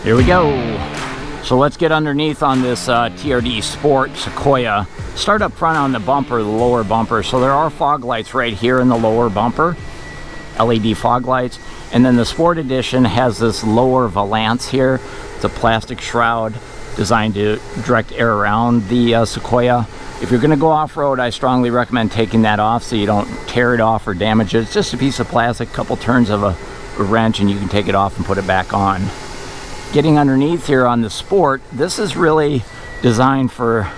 Here we go. So let's get underneath on this TRD Sport Sequoia. Start up front on the bumper, the lower bumper. So there are fog lights right here in the lower bumper, LED fog lights. And then the Sport Edition has this lower valance here. It's a plastic shroud designed to direct air around the Sequoia. If you're going to go off-road, I strongly recommend taking that off so you don't tear it off or damage it. It's just a piece of plastic, couple turns of a wrench, and you can take it off and put it back on. Getting underneath here on the Sport, this is really designed for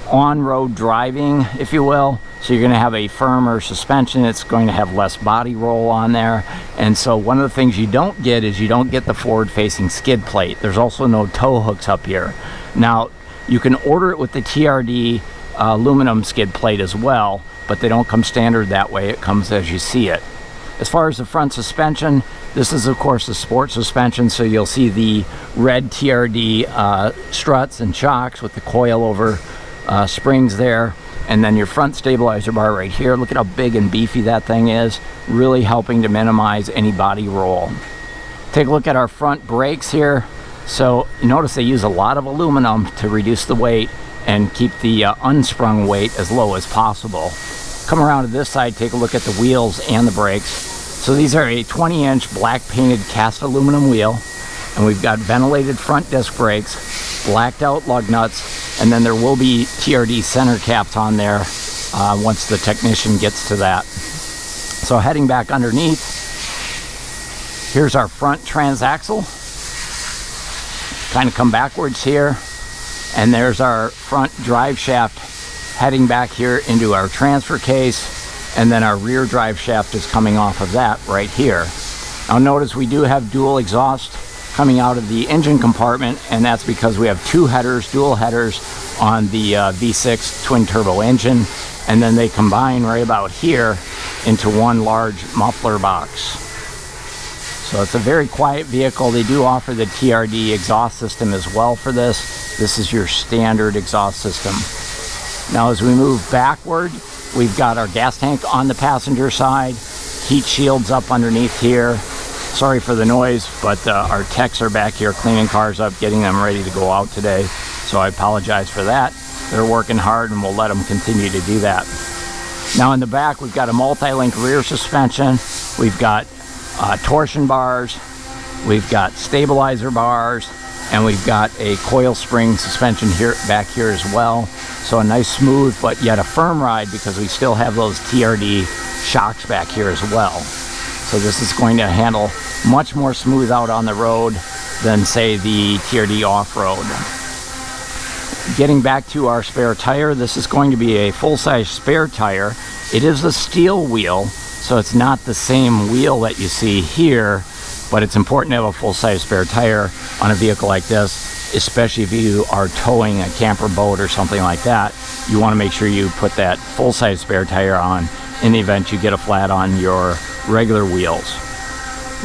on-road driving, if you will. So you're going to have a firmer suspension. It's going to have less body roll on there. And so one of the things you don't get is you don't get the forward-facing skid plate. There's also no tow hooks up here. Now, you can order it with the TRD aluminum skid plate as well, but they don't come standard that way. It comes as you see it. As far as the front suspension, this is of course the Sport suspension, so you'll see the red TRD struts and shocks with the coil over springs there, and then your front stabilizer bar right here. Look at how big and beefy that thing is, really helping to minimize any body roll. Take a look at our front brakes here. So you notice they use a lot of aluminum to reduce the weight and keep the unsprung weight as low as possible. Come around to this side, take a look at the wheels and the brakes. So these are a 20-inch black painted cast aluminum wheel, and we've got ventilated front disc brakes, blacked out lug nuts, and then there will be TRD center caps on there once the technician gets to that. So heading back underneath, here's our front transaxle. Kind of come backwards here, and there's our front drive shaft heading back here into our transfer case, and then our rear drive shaft is coming off of that right here. Now notice we do have dual exhaust coming out of the engine compartment, and that's because we have two headers, dual headers on the V6 twin turbo engine, and then they combine right about here into one large muffler box. So it's a very quiet vehicle. They do offer the TRD exhaust system as well for this. This is your standard exhaust system. Now as we move backward, we've got our gas tank on the passenger side, heat shields up underneath here. Sorry for the noise, but our techs are back here cleaning cars up, getting them ready to go out today. So I apologize for that. They're working hard, and we'll let them continue to do that. Now in the back, we've got a multi-link rear suspension. We've got torsion bars, we've got stabilizer bars, and we've got a coil spring suspension here back here as well. So a nice smooth but yet a firm ride, because we still have those TRD shocks back here as well. So this is going to handle much more smooth out on the road than say the TRD off-road. Getting back to our spare tire, this is going to be a full-size spare tire. It is a steel wheel, so it's not the same wheel that you see here, but it's important to have a full-size spare tire on a vehicle like this, especially if you are towing a camper boat or something like that. You want to make sure you put that full-size spare tire on in the event you get a flat on your regular wheels.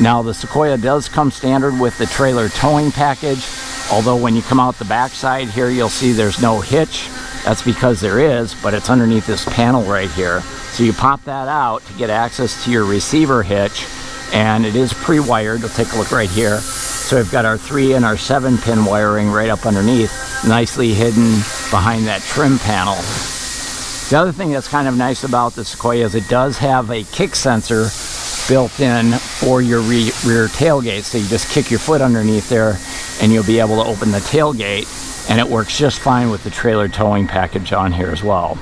Now the Sequoia does come standard with the trailer towing package, although when you come out the back side here, you'll see there's no hitch. That's because there is, but it's underneath this panel right here. So you pop that out to get access to your receiver hitch, and it is pre-wired. We'll take a look right here. So we've got our 3 and our 7-pin wiring right up underneath, nicely hidden behind that trim panel. The other thing that's kind of nice about the Sequoia is it does have a kick sensor built in for your rear tailgate. So you just kick your foot underneath there and you'll be able to open the tailgate, and it works just fine with the trailer towing package on here as well.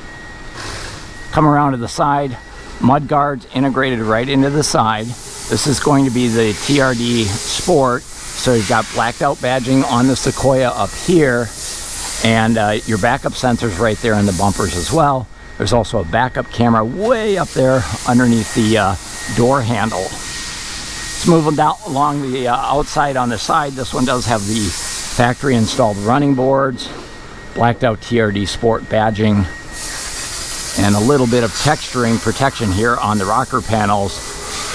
Come around to the side, mud guards integrated right into the side. This is going to be the TRD Sport, so you've got blacked out badging on the Sequoia up here, and your backup sensors right there in the bumpers as well. There's also a backup camera way up there underneath the door handle. Let's move down along the outside on the side. This one does have the factory installed running boards, blacked out TRD Sport badging, and a little bit of texturing protection here on the rocker panels.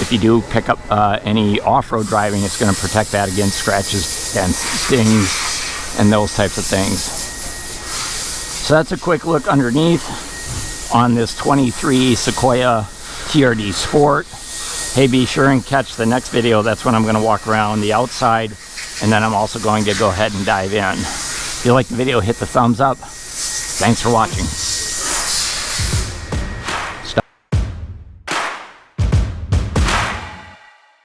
If you do pick up any off-road driving, it's going to protect that against scratches and stings and those types of things. So that's a quick look underneath on this 23 Sequoia TRD Sport. Hey, be sure and catch the next video. That's when I'm going to walk around the outside and then I'm also going to go ahead and dive in. If you like the video, hit the thumbs up. Thanks for watching.